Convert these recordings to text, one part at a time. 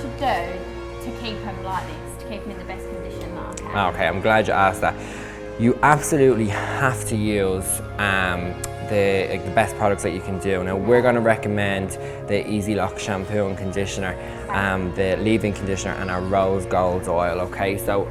should do to keep them like this, to keep them in the best condition that I can? Okay, I'm glad you asked that. You absolutely have to use the best products that you can do. Now we're going to recommend the Easilocks shampoo and conditioner, the leave-in conditioner, and our rose gold oil. Okay, so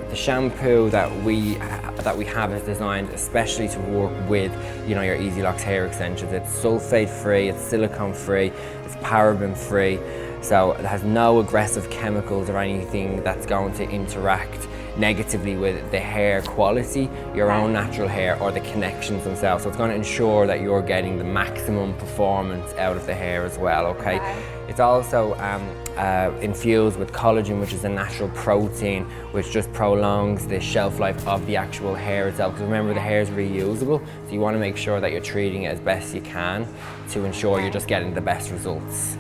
the shampoo that we have is designed especially to work with, you know, your Easilocks hair extensions. It's sulfate free, it's silicone free, it's paraben free, so it has no aggressive chemicals or anything that's going to interact negatively with the hair quality, your own natural hair, or the connections themselves. So it's going to ensure that you're getting the maximum performance out of the hair as well, okay? It's also infused with collagen, which is a natural protein which just prolongs the shelf life of the actual hair itself. Because remember, the hair is reusable, so you want to make sure that you're treating it as best you can to ensure you're just getting the best results.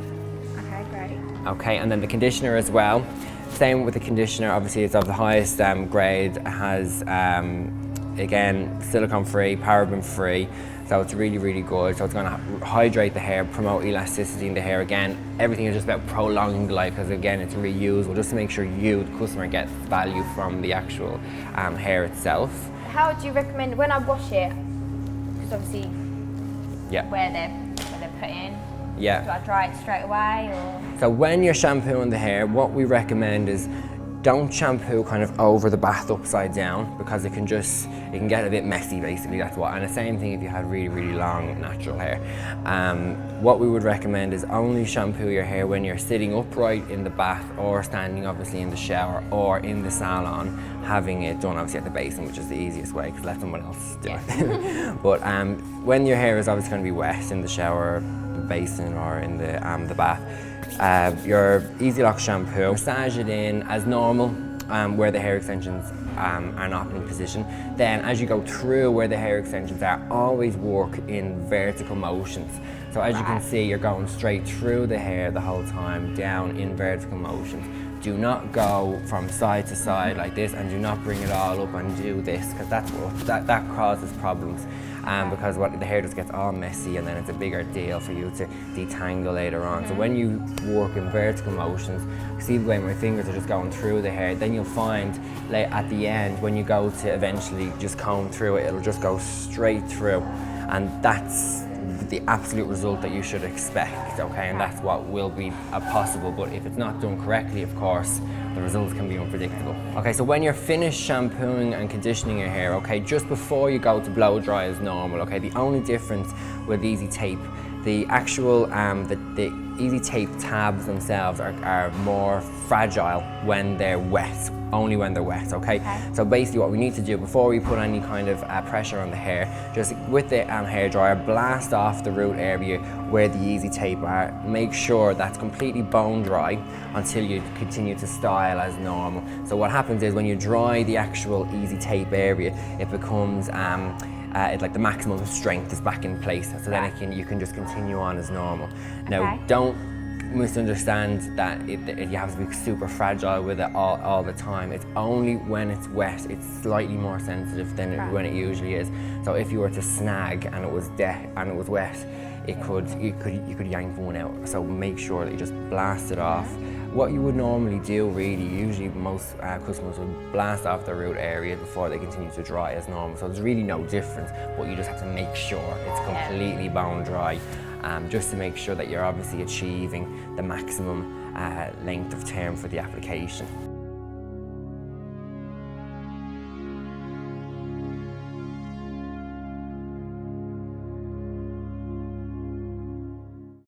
Okay, great. Okay, and then the conditioner as well. Same with the conditioner, obviously it's of the highest grade. It has, again, silicone free, paraben free, so it's really, really good. So it's going to hydrate the hair, promote elasticity in the hair. Again, everything is just about prolonging the life, because again, it's reusable, just to make sure you, the customer, gets value from the actual hair itself. How do you recommend, when I wash it, because obviously where they're put in, do I dry it straight away, or? So when you're shampooing the hair, what we recommend is don't shampoo kind of over the bath upside down, because it can get a bit messy, basically, that's what. And the same thing if you had really, really long natural hair. What we would recommend is only shampoo your hair when you're sitting upright in the bath, or standing obviously in the shower, or in the salon, having it done obviously at the basin, which is the easiest way, because let someone else do it. But when your hair is obviously going to be wet in the shower, basin, or in the bath, your Easilocks shampoo, massage it in as normal where the hair extensions are not in position. Then as you go through where the hair extensions are, always work in vertical motions. So as you can see, you're going straight through the hair the whole time, down in vertical motions. Do not go from side to side like this, and do not bring it all up and do this, because that causes problems. Because the hair just gets all messy, and then it's a bigger deal for you to detangle later on. So when you work in vertical motions, see the way my fingers are just going through the hair, then you'll find at the end, when you go to eventually just comb through it, it'll just go straight through, and that's the absolute result that you should expect, okay? And that's what will be possible, but if it's not done correctly, of course, the results can be unpredictable. Okay, so when you're finished shampooing and conditioning your hair, okay, just before you go to blow dry as normal, okay? The only difference with Easy Tape, the actual, the Easy Tape tabs themselves are more fragile when they're wet, only when they're wet, okay? So basically what we need to do before we put any kind of pressure on the hair, just with the hair dryer, blast off the root area where the Easy Tape are. Make sure that's completely bone dry until you continue to style as normal. So what happens is when you dry the actual Easy Tape area, it becomes like the maximum strength is back in place, so then you can just continue on as normal. Now, don't misunderstand that you have to be super fragile with it all the time. It's only when it's wet, it's slightly more sensitive than when it usually is. So if you were to snag and it was wet, you could yank one out. So make sure that you just blast it off. What you would normally do, really, usually most customers would blast off the root area before they continue to dry as normal. So there's really no difference, but you just have to make sure it's completely bone dry, just to make sure that you're obviously achieving the maximum length of term for the application.